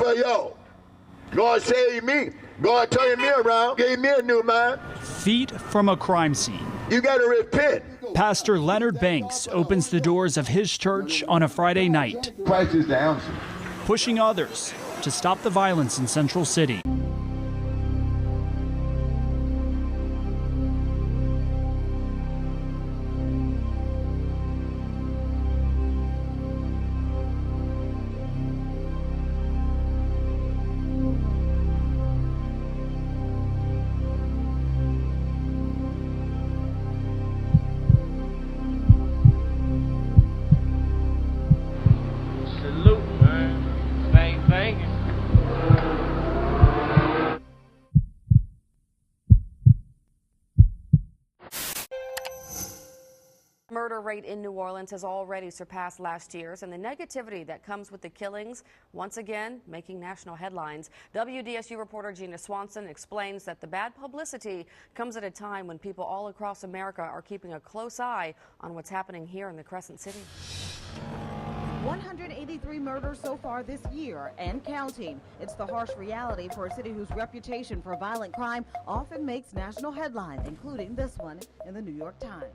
But yo, God saved me. God turned me around, gave me a new mind. Feet from a crime scene. You gotta repent. Pastor Leonard Banks opens the doors of his church on a Friday night, Christ is the answer. pushing others to stop the violence in Central City. Salute, man. Bang, banging. Murder rate in New Orleans has already surpassed last year's, and the negativity that comes with the killings once again making national headlines. WDSU reporter Gina Swanson explains that the bad publicity comes at a time when people all across America are keeping a close eye on what's happening here in the Crescent City. 183 murders so far this year and counting. It's the harsh reality for a city whose reputation for violent crime often makes national headlines, including this one in the New York Times.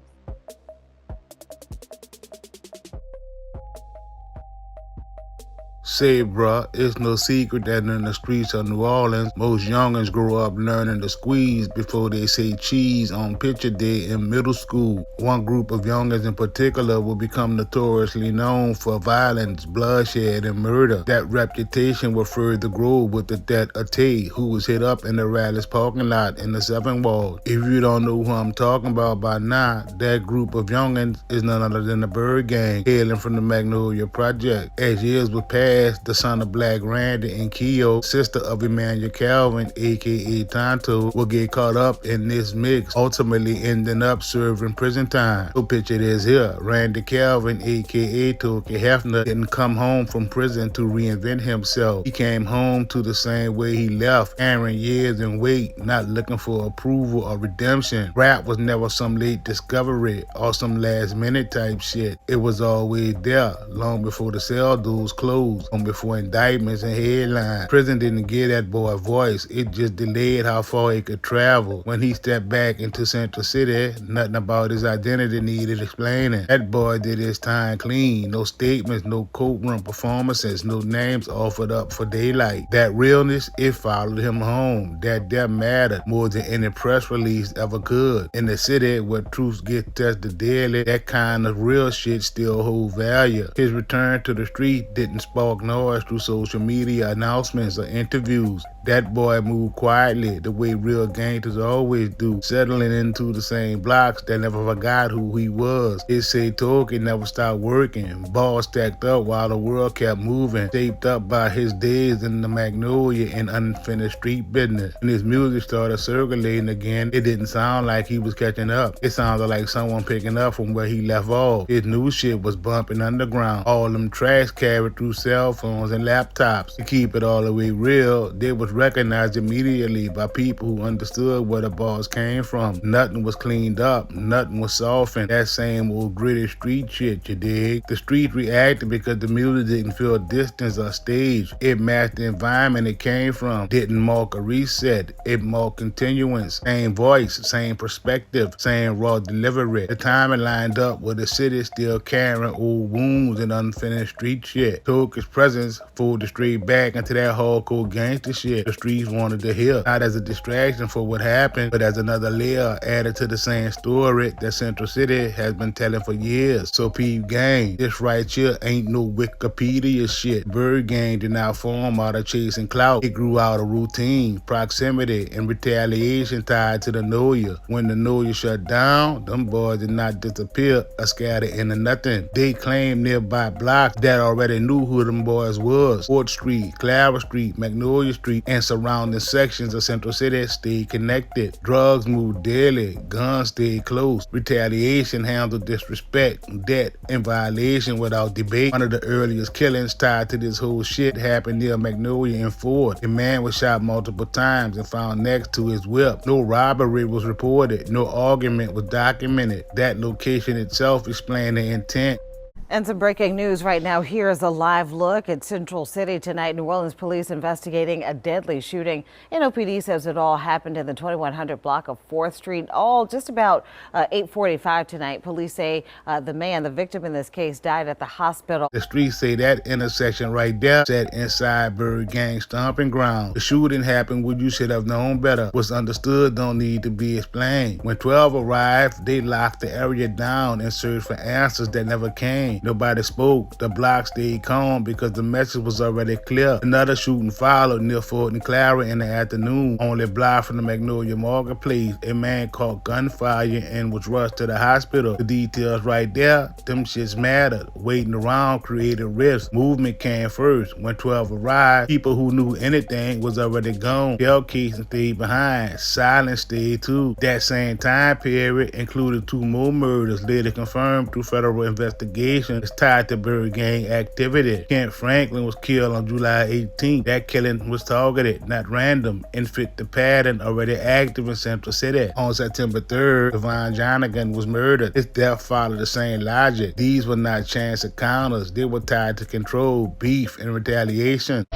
Say, bruh, it's no secret that in the streets of New Orleans, most youngins grow up learning to squeeze before they say cheese on picture day in middle school. One group of youngins in particular will become notoriously known for violence, bloodshed, and murder. That reputation will further grow with the death of Tay, who was hit up in the Rally's parking lot in the 7th Ward. If you don't know who I'm talking about by now, that group of youngins is none other than the Byrd gang, hailing from the Magnolia project. As years would pass, the son of Black Randy and Keo, sister of Emmanuel Calvin, aka Tonto, will get caught up in this mix, ultimately ending up serving prison time. So picture this here. Randy Calvin, aka Toki Hefner, didn't come home from prison to reinvent himself. He came home to the same way he left, carrying years in wait, not looking for approval or redemption. Rap was never some late discovery or some last minute type shit. It was always there, long before the cell doors closed, long before indictments and headlines. Prison didn't give that boy a voice. It just delayed how far he could travel. When he stepped back into Central City, nothing about his identity needed explaining. That boy did his time clean. No statements, no courtroom performances, no names offered up for daylight. That realness, it followed him home. That mattered more than any press release ever could. In the city where truths get tested daily, that kind of real shit still hold value. His return to the street didn't spark noise through social media announcements or interviews. That boy moved quietly, the way real gangsters always do, settling into the same blocks that never forgot who he was. His say talking never stopped working. Balls stacked up while the world kept moving, shaped up by his days in the Magnolia and unfinished street business. When his music started circulating again, it didn't sound like he was catching up. It sounded like someone picking up from where he left off. His new shit was bumping underground. All them tracks carried through cell phones and laptops. To keep it all the way real, they was recognized immediately by people who understood where the bars came from. Nothing was cleaned up, nothing was softened. That same old gritty street shit, you dig? The street reacted because the music didn't feel distance or stage. It matched the environment it came from. Didn't mark a reset, it marked continuance. Same voice, same perspective, same raw delivery. The timing lined up with the city still carrying old wounds and unfinished street shit. Took his presence, pulled the street back into that hardcore gangster shit the streets wanted to hear. Not as a distraction for what happened, but as another layer added to the same story that Central City has been telling for years. So peep gang, this right here ain't no Wikipedia shit. Byrd gang did not form out of chasing clout. It grew out of routine, proximity, and retaliation tied to the Noya. When the Noya shut down, them boys did not disappear or scatter into nothing. They claimed nearby blocks that already knew who them boys was. 4th Street, Clara Street, Magnolia Street, and surrounding sections of Central City stayed connected. Drugs moved daily, guns stayed close. Retaliation handled disrespect, debt, and violation without debate. One of the earliest killings tied to this whole shit happened near Magnolia and Ford. A man was shot multiple times and found next to his whip. No robbery was reported. No argument was documented. That location itself explained the intent. And some breaking news right now. Here is a live look at Central City tonight. New Orleans police investigating a deadly shooting. NOPD says it all happened in the 2100 block of 4th Street, all just about 8:45 tonight. Police say the victim in this case, died at the hospital. The streets say that intersection right there sat inside Byrd gang stomping ground. The shooting happened when you should have known better. What's understood don't need to be explained. When 12 arrived, they locked the area down and searched for answers that never came. Nobody spoke. The block stayed calm because the message was already clear. Another shooting followed near Fort and Clara in the afternoon, only a block from the Magnolia marketplace. A man caught gunfire and was rushed to the hospital. The details right there, them shits mattered. Waiting around created rifts. Movement came first. When 12 arrived, people who knew anything was already gone. Shell casing stayed behind. Silence stayed too. That same time period included 2 more murders later confirmed through federal investigation. It's tied to Byrd gang activity. Kent Franklin was killed on July 18th. That killing was targeted, not random, and fit the pattern already active in Central City. On September 3rd, Devon Jonigan was murdered. His death followed the same logic. These were not chance encounters. They were tied to control, beef, and retaliation.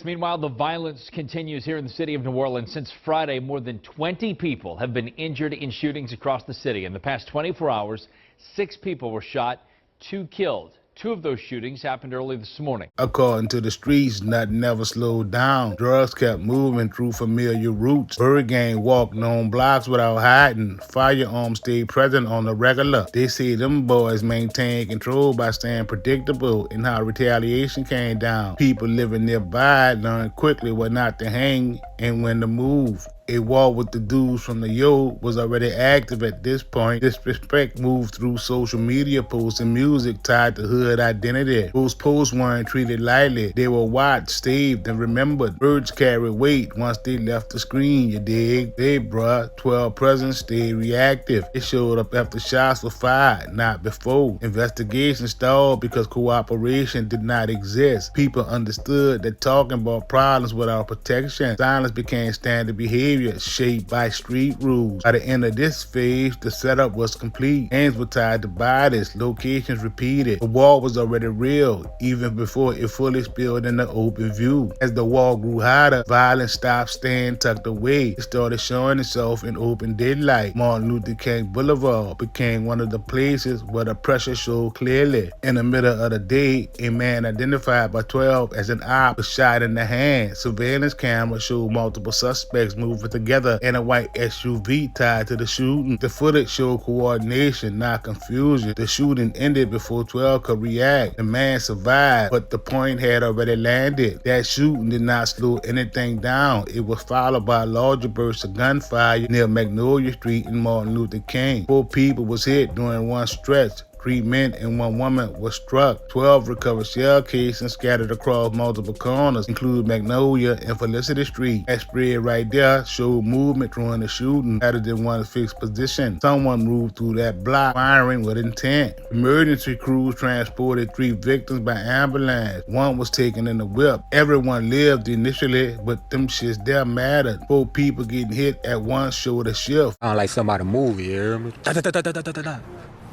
Meanwhile, the violence continues here in the city of New Orleans. Since Friday, more than 20 people have been injured in shootings across the city. In the past 24 hours, 6 people were shot, 2 killed. 2 of those shootings happened early this morning. According to the streets, nothing never slowed down. Drugs kept moving through familiar routes. Byrd gang walked known blocks without hiding. Firearms stayed present on the regular. They say them boys maintained control by staying predictable in how retaliation came down. People living nearby learned quickly what not to hang and when to move. A war with the dudes from the Yo was already active at this point. Disrespect moved through social media posts and music tied to hood identity. Those posts weren't treated lightly. They were watched, saved, and remembered. Birds carry weight once they left the screen, you dig? They bruh, 12 presidents stayed reactive. It showed up after shots were fired, not before. Investigation stalled because cooperation did not exist. People understood that talking about problems without protection, silence became standard behavior, shaped by street rules. By the end of this phase, the setup was complete. Hands were tied to bodies, locations repeated. The war was already real, even before it fully spilled in the open view. As the war grew hotter, violence stopped staying tucked away. It started showing itself in open daylight. Martin Luther King Boulevard became one of the places where the pressure showed clearly. In the middle of the day, a man identified by 12 as an op was shot in the hand. Surveillance cameras showed multiple suspects moving together in a white SUV tied to the shooting. The footage showed coordination, not confusion. The shooting ended before 12 could react. The man survived, but the point had already landed. That shooting did not slow anything down. It was followed by a larger burst of gunfire near Magnolia Street and Martin Luther King. 4 people was hit during one stretch. 3 men and 1 woman were struck. 12 recovered shell casings scattered across multiple corners, including Magnolia and Felicity Street. That spread right there showed movement during the shooting rather than one fixed position. Someone moved through that block firing with intent. Emergency crews transported 3 victims by ambulance. 1 was taken in a whip. Everyone lived initially, but them shits there mattered. 4 people getting hit at once showed a shift. Sound like somebody movie, you hear me? Da, da, da, da, da, da, da.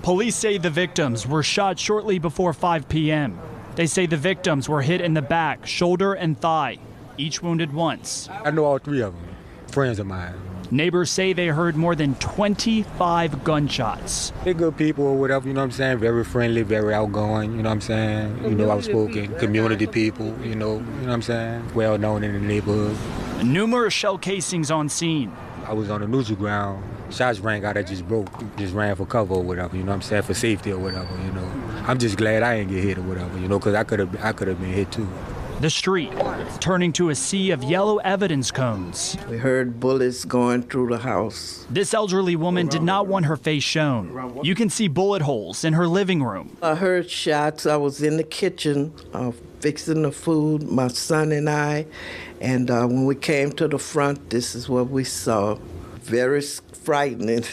Police say the victims were shot shortly before 5 p.m. They say the victims were hit in the back, shoulder, and thigh, each wounded once. I know all 3 of them, friends of mine. Neighbors say they heard more than 25 gunshots. They're good people or whatever, you know what I'm saying? Very friendly, very outgoing, you know what I'm saying? You know, outspoken, community people, you know what I'm saying? Well known in the neighborhood. Numerous shell casings on scene. I was on the neutral ground. Shots rang out, I just broke. Just ran for cover or whatever, you know what I'm saying? For safety or whatever, you know. I'm just glad I didn't get hit or whatever, you know, because I could have been hit too. The street turning to a sea of yellow evidence cones. We heard bullets going through the house. This elderly woman did not want her face shown. You can see bullet holes in her living room. I heard shots. I was in the kitchen fixing the food, my son and I. And when we came to the front, this is what we saw. Very frightening.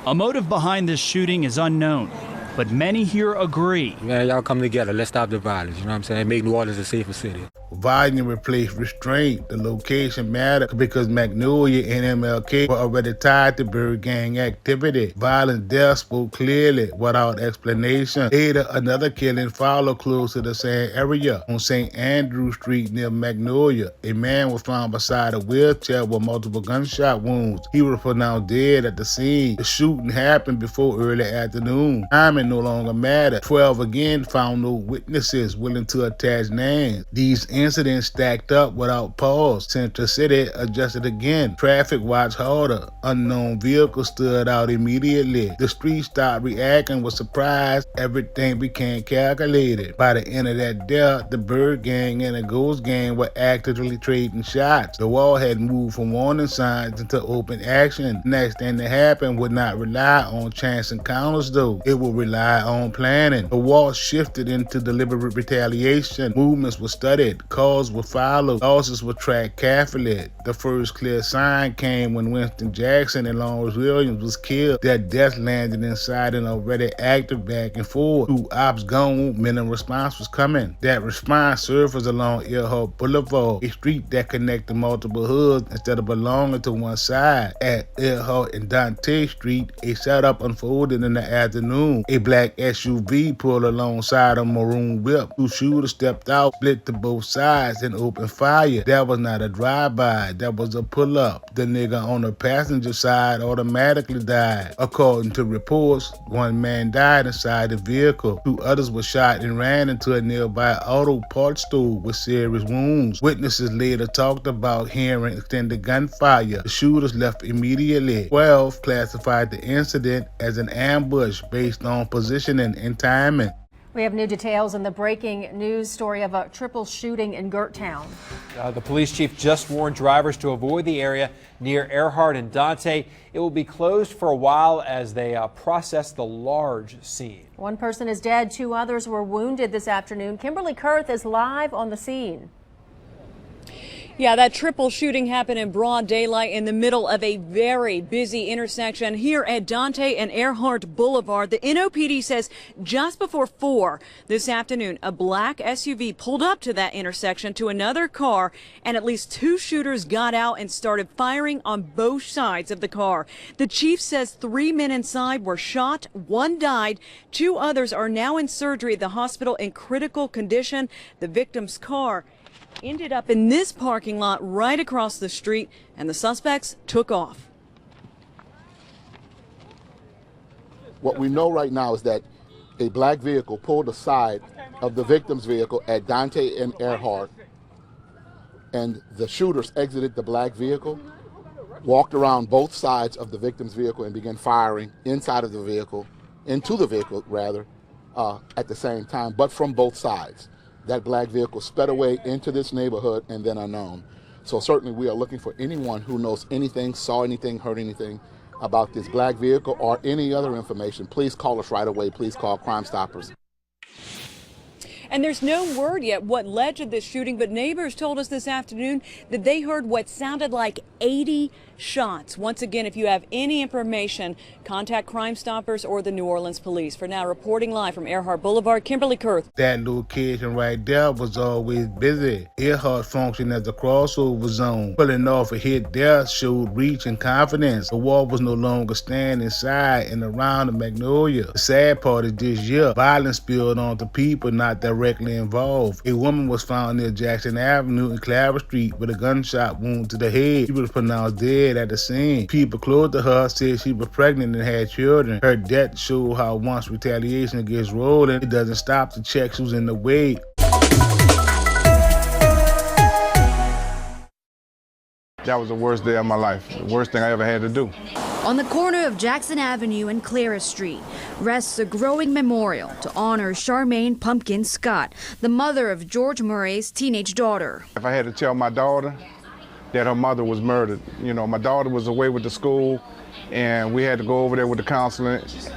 A motive behind this shooting is unknown. but many here agree. Man, y'all come together. Let's stop the violence. You know what I'm saying? Make New Orleans a safer city. Volume replaced restraint. The location mattered because Magnolia and MLK were already tied to Byrd gang activity. Violent death spoke clearly without explanation. Later, another killing followed close to the same area on St. Andrew Street near Magnolia. A man was found beside a wheelchair with multiple gunshot wounds. He was pronounced dead at the scene. The shooting happened before early afternoon. Timing no longer mattered. 12 again found no witnesses willing to attach names. These incidents stacked up without pause. Central City adjusted again. Traffic watched harder. Unknown vehicles stood out immediately. The street stopped reacting with surprise. Everything became calculated. By the end of that day, the Byrd gang and the Ghost gang were actively trading shots. The wall had moved from warning signs into open action. Next thing that happened would not rely on chance encounters though. It would rely on planning. The wall shifted into deliberate retaliation. Movements were studied. Calls were followed. Losses were tracked carefully. The first clear sign came when Winston Jackson and Lawrence Williams was killed. Their death landed inside an already active back and forth. 2 ops gone, meant a response was coming. That response surfaced along Earhart Boulevard, a street that connected multiple hoods instead of belonging to one side. At Earhart and Dante Street, a setup unfolded in the afternoon. A black SUV pulled alongside a maroon whip. 2 shooters stepped out, split to both sides, and opened fire. That was not a drive-by, that was a pull-up. The nigga on the passenger side automatically died. According to reports, 1 man died inside the vehicle. 2 others were shot and ran into a nearby auto parts store with serious wounds. Witnesses later talked about hearing extended gunfire. The shooters left immediately. 12 classified the incident as an ambush based on positioning and timing. We have new details in the breaking news story of a triple shooting in Gert town. The police chief just warned drivers to avoid the area near Earhart and Dante. It will be closed for a while as they process the large scene. 1 person is dead, 2 others were wounded this afternoon. Kimberly Kurth is live on the scene. Yeah, that triple shooting happened in broad daylight in the middle of a very busy intersection here at Dante and Earhart Boulevard. The NOPD says just before 4 this afternoon, a black SUV pulled up to that intersection to another car, and at least 2 shooters got out and started firing on both sides of the car. The chief says 3 men inside were shot, 1 died, 2 others are now in surgery at the hospital in critical condition. The victim's car ended up in this parking lot right across the street, and the suspects took off. What we know right now is that a black vehicle pulled aside of the victim's vehicle at Dante and Earhart, and the shooters exited the black vehicle, walked around both sides of the victim's vehicle and began firing inside of the vehicle, into the vehicle rather, at the same time, but from both sides. That black vehicle sped away into this neighborhood and then unknown. So certainly we are looking for anyone who knows anything, saw anything, heard anything about this black vehicle or any other information. Please call us right away. Please call Crime Stoppers. And there's no word yet what led to this shooting, but neighbors told us this afternoon that they heard what sounded like 80 shots. Once again, if you have any information, contact Crime Stoppers or the New Orleans police. For now, reporting live from Earhart Boulevard, Kimberly Kurth. That location right there was always busy. Earhart functioned as a crossover zone. Pulling off a hit there showed reach and confidence. The wall was no longer standing inside and around the Magnolia. The sad part is this year, violence spilled onto people not directly involved. A woman was found near Jackson Avenue and Clara Street with a gunshot wound to the head. She was pronounced dead at the scene. People close to her said she was pregnant and had children. Her death showed how once retaliation gets rolling, it doesn't stop to check who's in the way. That was the worst day of my life. The worst thing I ever had to do. On the corner of Jackson Avenue and Clara Street rests a growing memorial to honor Charmaine Pumpkin Scott, the mother of George Murray's teenage daughter. If I had to tell my daughter that her mother was murdered, you know, my daughter was away with the school, and we had to go over there with the counselors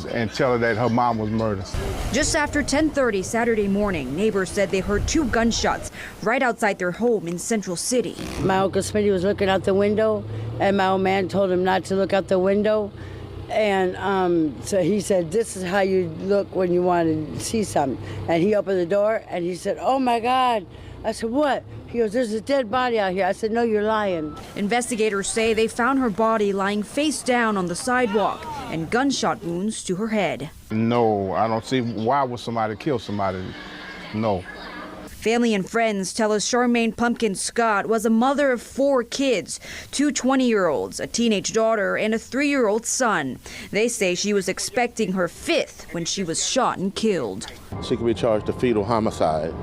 and tell her that her mom was murdered. Just after 10:30 Saturday morning, neighbors said they heard 2 gunshots right outside their home in Central City. My Uncle Smitty was looking out the window, and my old man told him not to look out the window, And so he said, this is how you look when you want to see something. And he opened the door and he said, oh my God. I said, what? He goes, there's a dead body out here. I said, no, you're lying. Investigators say they found her body lying face down on the sidewalk and gunshot wounds to her head. No, I don't see why would somebody kill somebody. No. Family and friends tell us Charmaine Pumpkin Scott was a mother of 4 kids, 2 20-year-olds, a teenage daughter, and a 3-year-old son. They say she was expecting her 5th when she was shot and killed. She could be charged with fetal homicide,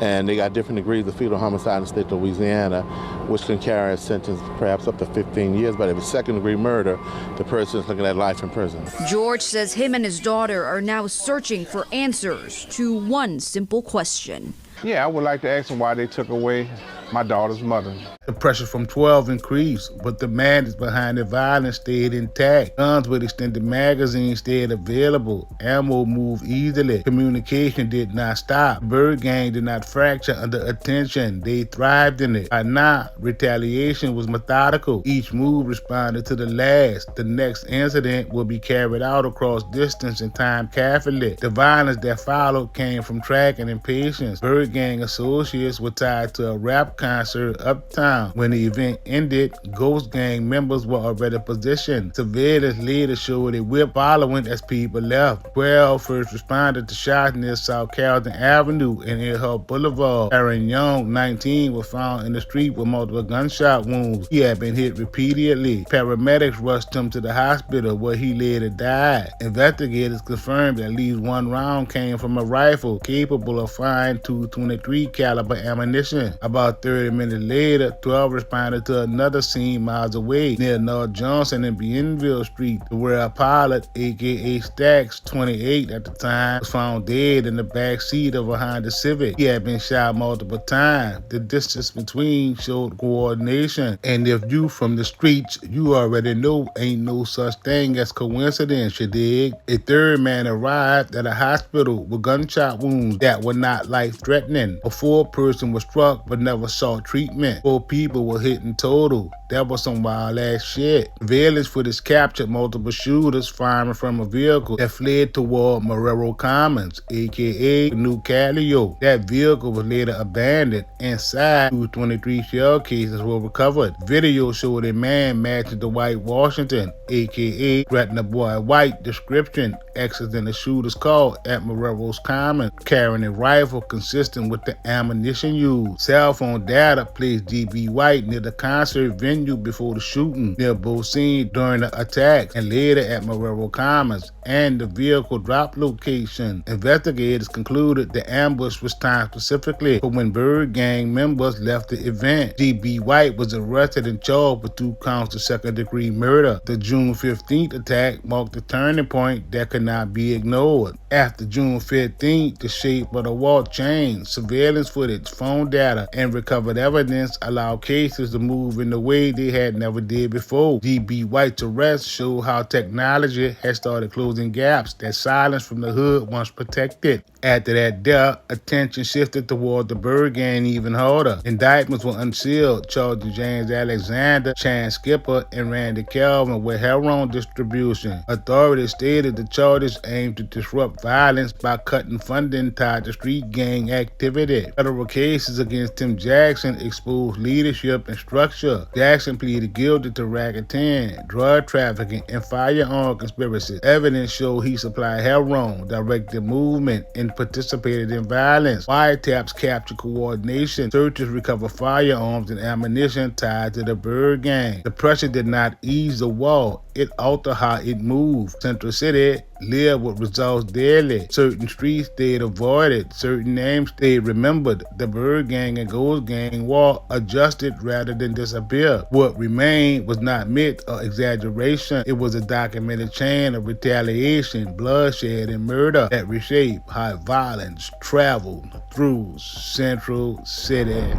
and they got different degrees of fetal homicide in the state of Louisiana, which can carry a sentence perhaps up to 15 years, but if it's second-degree murder, the person is looking at life in prison. George says him and his daughter are now searching for answers to one simple question. Yeah, I would like to ask them why they took away my daughter's mother. The pressure from 12 increased, but the madness behind the violence stayed intact. Guns with extended magazines stayed available. Ammo moved easily. Communication did not stop. Byrd gang did not fracture under attention. They thrived in it. By now, retaliation was methodical. Each move responded to the last. The next incident will be carried out across distance and time carefully. The violence that followed came from tracking and patience. Byrd gang associates were tied to a rap concert uptown. When the event ended, Ghost Gang members were already positioned. Surveillance later showed a whip following as people left. 12 first responded to shots near South Carrollton Avenue and Earhart Boulevard. Aaron Young, 19, was found in the street with multiple gunshot wounds. He had been hit repeatedly. Paramedics rushed him to the hospital where he later died. Investigators confirmed that at least 1 round came from a rifle capable of firing .223 caliber ammunition. About 30 minutes later, 12 responded to another scene miles away near North Johnson and Bienville Street, where a pilot, aka Stacks, 28 at the time, was found dead in the back seat of a Honda Civic. He had been shot multiple times. The distance between showed coordination, and if you from the streets, you already know ain't no such thing as coincidence, you dig? A 3rd man arrived at a hospital with gunshot wounds that were not life-threatening. A 4th person was struck but never sought treatment. 4 people were hit in total. That was some wild ass shit. Surveillance footage captured multiple shooters firing from a vehicle that fled toward Marrero Commons, aka New Calio. That vehicle was later abandoned. Inside, 223 shell cases were recovered. Video showed a man matching the White Washington, aka Gretna Boy White description, exiting the shooter's car at Marrero's Commons, carrying a rifle consistent with the ammunition used. Cell phone data placed GB White near the concert venue before the shooting. They were both seen during the attack and later at Marrero Commons and the vehicle drop location. Investigators concluded the ambush was timed specifically for when Byrd gang members left the event. GB White was arrested and charged with 2 counts of second-degree murder. The June 15th attack marked a turning point that could not be ignored. After June 15th, the shape of the wall changed. Surveillance footage, phone data, and recovered evidence allowed cases to move in a way they had never did before. GB White's arrest showed how technology had started closing gaps that silence from the hood once protected. After that death, attention shifted toward the Byrd gang even harder. Indictments were unsealed, charging James Alexander, Chan Skipper, and Randy Calvin with heroin distribution. Authorities stated the charges aimed to disrupt violence by cutting funding tied to street gang activity. Federal cases against Tim Jackson exposed leadership and structure. Jackson pleaded guilty to racketeering, drug trafficking, and firearm conspiracy. Evidence showed he supplied heroin, directed movement, and participated in violence. Wiretaps captured coordination. Searchers recovered firearms and ammunition tied to the Byrd gang. The pressure did not ease the wall. It altered how it moved. Central City lived with results daily. Certain streets stayed avoided. Certain names stayed remembered. The Byrd gang and Ghost gang wall adjusted rather than disappear. What remained was not myth or exaggeration. It was a documented chain of retaliation, bloodshed, and murder that reshaped how violence traveled through Central City.